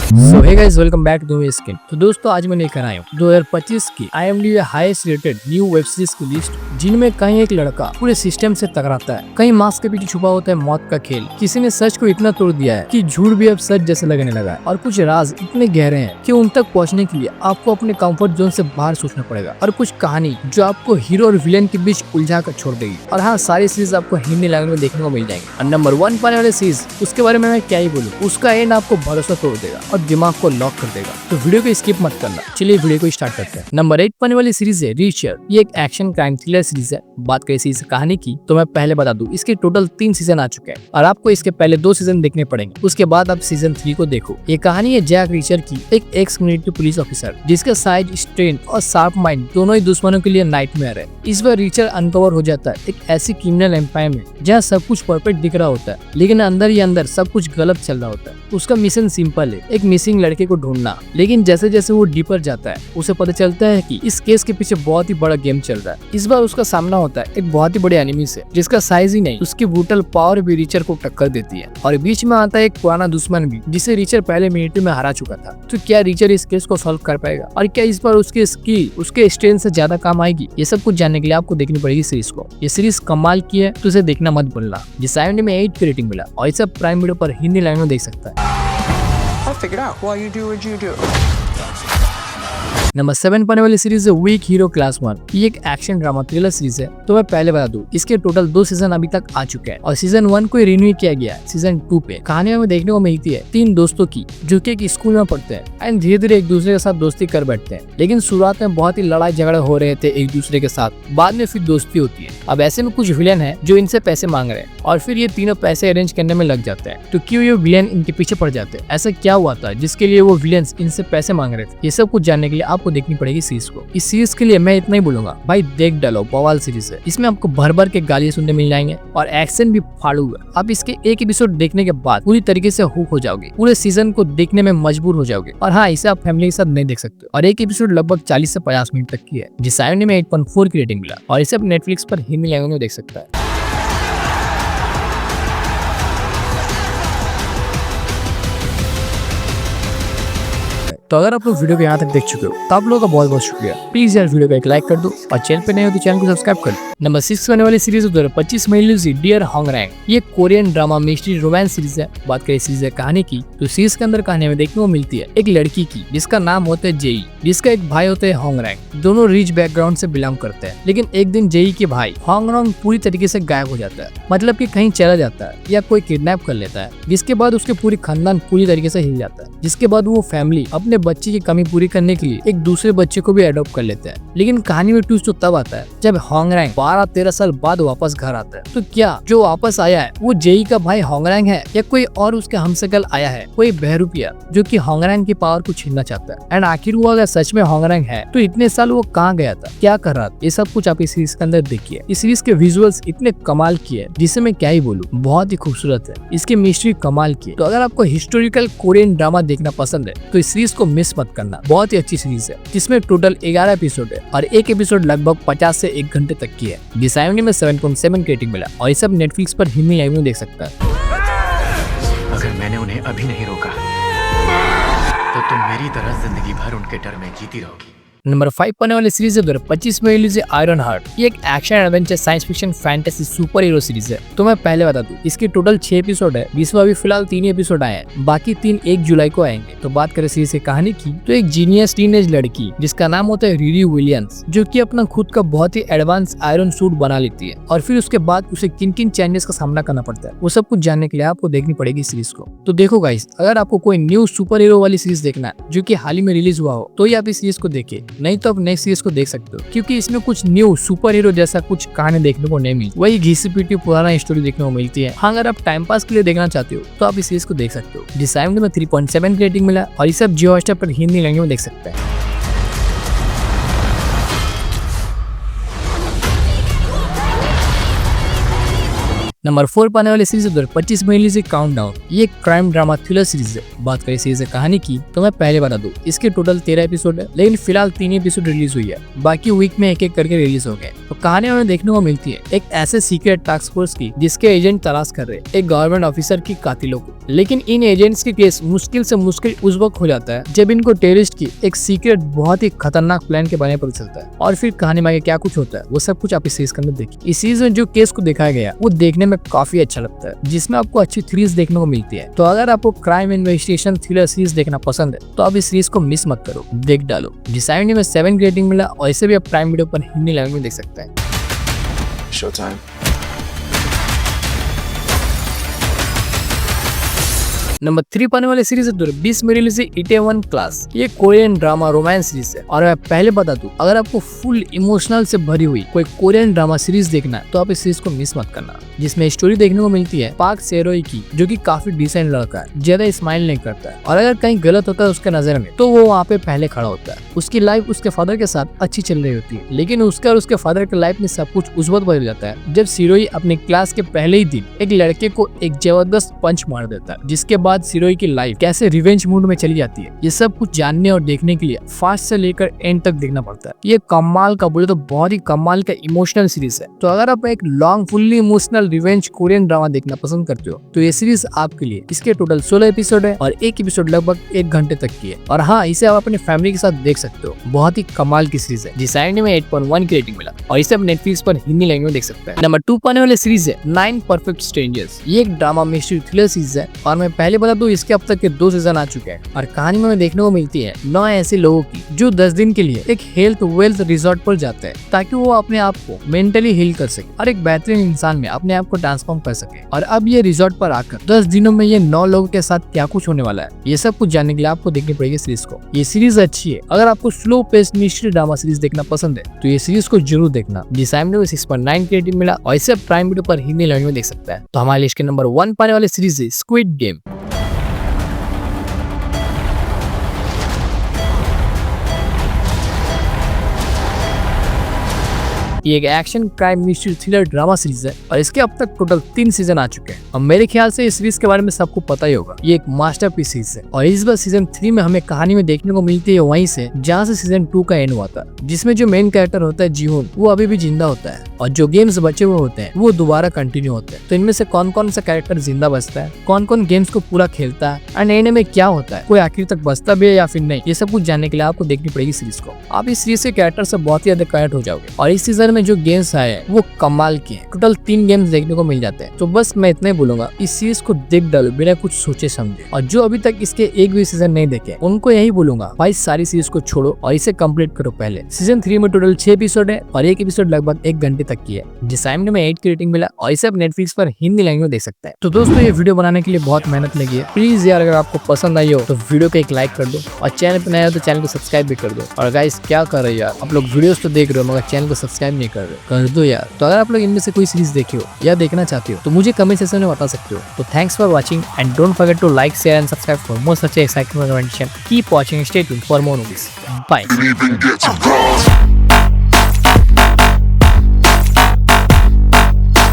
So hey guys, welcome back to my skin. तो दोस्तों, आज मैं लेकर आया हूँ 2025 की IMDb highest rated new web series की लिस्ट, जिनमें कहीं एक लड़का पूरे सिस्टम से टकराता है, कहीं मास्क के पीछे छुपा होता है मौत का खेल। किसी ने सच को इतना तोड़ दिया है कि झूठ भी अब सच जैसे लगने लगा है, और कुछ राज इतने गहरे हैं कि उन तक पहुँचने के लिए आपको अपने कंफर्ट जोन से बाहर सोचना पड़ेगा, और कुछ कहानी जो आपको हीरो और विलेन के बीच उलझा कर छोड़ देगी। और हाँ, सारी सीरीज आपको हिंदी लैंग्वेज में देखने को मिल जाएंगे। और नंबर 1 पाने वाले सीरीज, उसके बारे में मैं क्या ही बोलूँ, उसका एंड आपको भरोसा तोड़ देगा और दिमाग को लॉक कर देगा। तो वीडियो को स्किप मत करना। चलिए वीडियो को स्टार्ट करते हैं। नंबर 8 पाने वाली सीरीज है रीचर। ये एक एक्शन क्राइम थ्रिलर सीरीज है। बात करें सीरीज कहानी की, तो मैं पहले बता दूं, इसके टोटल 3 सीजन आ चुके हैं और आपको इसके पहले 2 सीजन देखने पड़ेंगे, उसके बाद आप सीजन 3 को देखो। ये कहानी है जैक रीचर की, एक एक्स मिलिट्री पुलिस ऑफिसर जिसका साइज, स्ट्रेंथ और शार्प माइंड दोनों ही दुश्मनों के लिए नाइटमेयर है। इस बार रीचर अनकवर हो जाता है एक ऐसी क्रिमिनल एम्पायर में जहाँ सब कुछ परफेक्ट दिख रहा होता है, लेकिन अंदर ही अंदर सब कुछ गलत चल रहा होता है। उसका मिशन सिंपल है, एक मिसिंग लड़के को ढूंढना। लेकिन जैसे जैसे वो डीपर जाता है, उसे पता चलता है कि इस केस के पीछे बहुत ही बड़ा गेम चल रहा है। इस बार उसका सामना होता है एक बहुत ही बड़े एनिमी से, जिसका साइज ही नहीं, उसकी ब्रूटल पावर भी रीचर को टक्कर देती है। और बीच में आता है एक पुराना दुश्मन भी, जिसे रीचर पहले मिलिट्री में हरा चुका था। तो क्या रीचर इस केस को सॉल्व कर पाएगा, और क्या इस बार उसकी स्किल उसके स्ट्रेंथ से ज्यादा काम आएगी? ये सब कुछ जानने के लिए आपको देखनी पड़ेगी सीरीज को। ये सीरीज कमाल की है, तो इसे देखना मत भूलना। जिस IMDb में 8 की रेटिंग मिला, और इसे प्राइम वीडियो पर हिंदी लैंग्वेज में देख सकता है। नंबर 7 पाने वाली सीरीज है वीक हीरो क्लास 1। ये एक एक्शन ड्रामा थ्रिलर सीरीज है। तो मैं पहले बता दूं, इसके टोटल 2 सीजन अभी तक आ चुके हैं और सीजन 1 को रिन्यू किया गया है सीजन 2 पे। कहानी हमें देखने को मिलती है 3 दोस्तों की, जो कि एक स्कूल में पढ़ते हैं एंड धीरे धीरे एक दूसरे के साथ दोस्ती कर बैठते हैं। लेकिन शुरुआत में बहुत ही लड़ाई झगड़े हो रहे थे एक दूसरे के साथ, बाद में फिर दोस्ती होती है। अब ऐसे में कुछ विलेन है जो इनसे पैसे मांग रहे हैं, और फिर ये तीनों पैसे अरेंज करने में लग जाते हैं। तो क्यों ये विलेन इनके पीछे पड़ जाते हैं? ऐसा क्या हुआ था जिसके लिए वो विलेन इनसे पैसे मांग रहे थे? ये सब कुछ जानने के लिए आपको देखनी पड़ेगी सीरीज को। इस सीरीज के लिए मैं इतना ही बोलूंगा, भाई देख डालो, बवाल सीरीज है। इसमें आपको भर भर के गालियां सुनने मिल जाएंगे और एक्शन भी फाड़ू है। आप इसके एक एपिसोड देखने के बाद पूरी तरीके से हुक हो जाओगे, पूरे सीजन को देखने में मजबूर हो जाओगे। और हाँ, इसे आप फैमिली के साथ नहीं देख सकते। और एक एपिसोड लगभग 40 से 50 मिनट तक की है, जिस IMDb में 8.4 की रेटिंग मिला, और इसे आप नेटफ्लिक्स पर हिंदी लैंग्वेज में देख सकता है। तो अगर आप लोग वीडियो को यहाँ तक देख चुके हो, तो आप लोगों का बहुत बहुत शुक्रिया। प्लीज यार वीडियो को एक लाइक कर दो, और चैनल पे नए हो तो चैनल को सब्सक्राइब कर दो। नंबर 6 होने वाली सीरीज 2025 में रिलीज डियर होंगरैंग। ये Korean drama mystery romance series है। बात करें सीरीज कहानी की, तो सीरीज के अंदर कहानी में देखने को मिलती है एक लड़की की, जिसका नाम होता है जेई, जिसका एक भाई होता है होंगरैंग। दोनों रिच बैकग्राउंड से बिलोंग करते हैं। लेकिन एक दिन जेई के भाई होंगरैंग पूरी तरीके से गायब हो जाता है, मतलब कि कहीं चला जाता है या कोई किडनैप कर लेता है, जिसके बाद उसके पूरी खानदान पूरी तरीके से हिल जाता है। जिसके बाद वो फैमिली अपने बच्चे की कमी पूरी करने के लिए एक दूसरे बच्चे को भी अडॉप्ट कर लेते हैं। लेकिन कहानी में ट्विस्ट तो तब आता है जब होंगरैंग 12-13 साल बाद वापस घर आता है। तो क्या जो वापस आया है वो जेई का भाई होंगरैंग है, या कोई और उसके हमशक्ल आया है, कोई बहरूपिया जो कि होंगरैंग की पावर को छीनना चाहता है? एंड आखिर वो अगर सच में होंगरैंग है, तो इतने साल वो कहाँ गया था, क्या कर रहा था? ये सब कुछ आप इस सीरीज के अंदर देखिए। इस सीरीज के विजुअल्स इतने कमाल की है, जिसे मैं क्या ही बोलूं, बहुत ही खूबसूरत है। इसकी मिस्ट्री कमाल की है। तो अगर आपको हिस्टोरिकल कोरियन ड्रामा देखना पसंद है, तो इस सीरीज को मिस मत करना। बहुत ही अच्छी सीरीज है, जिसमें टोटल 11 एपिसोड है, और एक एपिसोड लगभग 50 से 1 घंटे तक की है। जिस IMDb में 7.7 की रेटिंग मिला, और ये सब नेटफ्लिक्स पर हिंदी लैंग्वेज में देख सकता है। अगर मैंने उन्हें अभी नहीं रोका, तो तुम मेरी तरह जिंदगी भर उनके डर में जीती रहोगी। नंबर 5 पाने वाली सीरीज है 2025 में रिलीज है आयरन हार्ट। ये एक action adventure science fiction fantasy super hero series है। तो मैं पहले बता दूं, इसके टोटल 6 एपिसोड है, जिसमें अभी फिलहाल 3 एपिसोड आए हैं, बाकी 3 1 जुलाई को आएंगे। तो बात करें सीरीज की कहानी की, तो एक जीनियस टीनेज लड़की, जिसका नाम होता है रिरी विलियम्स, जो कि अपना खुद का बहुत ही एडवांस आयरन सूट बना लेती है, और फिर उसके बाद उसे किन किन चैलेंजेस का सामना करना पड़ता है, वो सब कुछ जानने के लिए आपको देखनी पड़ेगी सीरीज को। तो देखो गाइस, अगर आपको कोई न्यू सुपर हीरो वाली सीरीज देखना है जो कि हाल ही में रिलीज हुआ हो, तो ही आप इस सीरीज को देखिए, नहीं तो आप नेक्स्ट सीरीज को देख सकते हो, क्योंकि इसमें कुछ न्यू सुपर हीरो जैसा कुछ कहानी देखने को नहीं मिलती। वही घिसी पीटी पुराना स्टोरी देखने को मिलती है। हाँ, अगर आप टाइम पास के लिए देखना चाहते हो, तो आप इस सीरीज को देख सकते हो। जिस IMDb में 3.7 की रेटिंग मिला, और इसे आप जियो हॉटस्टार पर हिंदी लैंग्वेज में देख सकते हैं। नंबर 4 पाने वाली सीरीज 2025 में रिलीज काउंटडाउन। ये एक क्राइम ड्रामा थ्रिलर सीरीज है। बात करें सीरीज कहानी की तो मैं पहले बता दूं, इसके टोटल 13 एपिसोड है, लेकिन फिलहाल 3 एपिसोड रिलीज हुई है, बाकी वीक में एक एक करके रिलीज हो गए। तो कहानी हमें देखने को मिलती है एक ऐसे सीक्रेट टास्क फोर्स की जिसके एजेंट तलाश कर रहे एक गवर्नमेंट ऑफिसर की कातिलों को, लेकिन इन एजेंट्स के केस मुश्किल से मुश्किल उस वक्त हो जाता है जब इनको टेररिस्ट की एक सीक्रेट बहुत ही खतरनाक प्लान के बारे में पता चलता है। और फिर कहानी में आगे क्या कुछ होता है वो सब कुछ आप इस सीरीज के अंदर देखिए। इस सीरीज में जो केस को दिखाया गया वो देखने में काफी अच्छा लगता है, जिसमें आपको अच्छी थ्रिल्स देखने को मिलती है। तो अगर आपको क्राइम इन्वेस्टिगेशन थ्रिलर सीरीज देखना पसंद है तो आप इस सीरीज को मिस मत करो, देख डालो। जिस IMDb में 7 रेटिंग मिला और इसे भी आप प्राइम वीडियो पर हिंदी लैंग्वेज में देख सकते हैं। Showtime. नंबर 3 पाने वाले सीरीज 2020 में रिलीज है इटेवन क्लास। ये कोरियन ड्रामा रोमांस सीरीज है और मैं पहले बता दूं, अगर आपको फुल इमोशनल से भरी हुई कोई कोरियन ड्रामा सीरीज देखना है तो आप इस सीरीज को मिस मत करना, जिसमें स्टोरी देखने को मिलती है पार्क सेरोई की, जो कि काफी डिसेंट लड़का है, ज्यादा स्माइल नहीं करता है और अगर कहीं गलत होता है उसके नजर में तो वो वहाँ पे पहले खड़ा होता है। उसकी लाइफ उसके फादर के साथ अच्छी चल रही होती है, लेकिन उसका और उसके फादर के लाइफ में सब कुछ उस वक्त बदल जाता है जब सिरोई अपने क्लास के पहले ही दिन एक लड़के को एक जबरदस्त पंच मार देता है, जिसके बाद सिरोई की लाइफ कैसे रिवेंज मूड में चली जाती है, ये सब कुछ जानने और देखने के लिए फर्स्ट से लेकर एंड तक देखना पड़ता है। ये कमाल का बोले तो बहुत ही कमाल का इमोशनल सीरीज है। तो अगर आप एक long fully emotional revenge Korean drama देखना पसंद करते हो तो ये सीरीज आपके लिए। इसके टोटल 16 एपिसोड है और एक एपिसोड लगभग 1 घंटे तक की है, और हाँ, इसे आप अपने फैमिली के साथ देख सकते हो। बहुत ही कमाल की सीरीज है, जिस IMDb में 8.1 की रेटिंग मिला और इसे आप नेटफ्लिक्स पर हिंदी लैंग्वेज में देख सकते हैं। नंबर 2 पाने वाले सीरीज है 9 परफेक्ट स्ट्रेंजर्स। ये एक ड्रामा मिस्ट्री थ्रिलर सीरीज है और मैं पहले बता दूं, इसके अब तक के 2 सीजन आ चुके हैं और कहानी में देखने को मिलती है 9 ऐसे लोगों की जो 10 दिन के लिए एक हेल्थ वेल्थ रिजॉर्ट पर जाते हैं ताकि वो अपने आप को मेंटली हील कर सके और एक बेहतरीन इंसान में अपने आप को ट्रांसफॉर्म कर सके। और अब ये रिजॉर्ट पर आकर 10 दिनों में ये 9 लोगों के साथ क्या कुछ होने वाला है, ये सब कुछ जानने के लिए आपको देखनी पड़ेगी सीरीज को। ये सीरीज अच्छी है। अगर आपको slow pace mystery drama series देखना पसंद है तो ये सीरीज को जरूर देखना, जिस IMDb में 6.9 की रेटिंग मिला और इसे प्राइम वीडियो पर हिंदी लैंग्वेज में देख सकता है। तो हमारे लिस्ट के नंबर 1 पाने वाले सीरीज है स्क्विड गेम। ये एक action crime mystery thriller drama series है और इसके अब तक टोटल 3 सीजन आ चुके हैं और मेरे ख्याल से इस सीरीज के बारे में सबको पता ही होगा। ये एक मास्टरपीस सीरीज है और इस बार सीजन 3 में हमें कहानी में देखने को मिलती है वहीं से जहाँ से सीजन 2 का एंड हुआ था, जिसमें जो मेन कैरेक्टर होता है जीहोन, वो अभी भी जिंदा होता है और जो गेम्स बचे हुए होते हैं वो दोबारा कंटिन्यू होते हैं। तो इनमें से कौन कौन सा कैरेक्टर जिंदा बचता है, कौन कौन गेम्स को पूरा खेलता है और एंड में क्या होता है, कोई आखिर तक बचता भी है या फिर नहीं, ये सब कुछ जानने के लिए आपको देखनी पड़ेगी सीरीज को। आप इस सीरीज के कैरेक्टर से बहुत ही ज्यादा कनेक्ट हो जाओगे और इस सीजन में जो गेम्स आए वो कमाल के हैं। टोटल 3 गेम्स देखने को मिल जाते हैं। तो बस मैं इतना ही बोलूंगा, इस सीरीज को देख डालो बिना कुछ सोचे समझे, और जो अभी तक इसके एक भी सीजन नहीं देखे उनको यही बोलूंगा, भाई सारी सीरीज को छोड़ो और इसे कंप्लीट करो पहले। सीजन 3 में टोटल 6 एपिसोड है और एक एपिसोड लगभग 1 घंटे तक की है, जिस IMDb में 8 की रेटिंग मिला और इसे आप नेटफ्लिक्स पर हिंदी लैंग्वेज में देख सकते हैं। तो दोस्तों, ये वीडियो बनाने के लिए बहुत मेहनत लगी है। प्लीज यार, अगर आपको पसंद आई हो तो वीडियो को एक लाइक कर दो और चैनल पर नया हो तो चैनल को सब्सक्राइब भी कर दो। और गाइस, क्या कर रहे हो यार, आप लोग वीडियोस तो देख रहे हो मगर चैनल को सब्सक्राइब नहीं कर रहे, कर दो यार। तो अगर आप लोग इनमें से कोई सीरीज देखी हो या देखना चाहते हो तो मुझे कमेंट सेक्शन में बता सकते हो। तो thanks for watching and don't forget to like, share and subscribe for more such exciting information. Keep watching, stay tuned for more movies. Bye.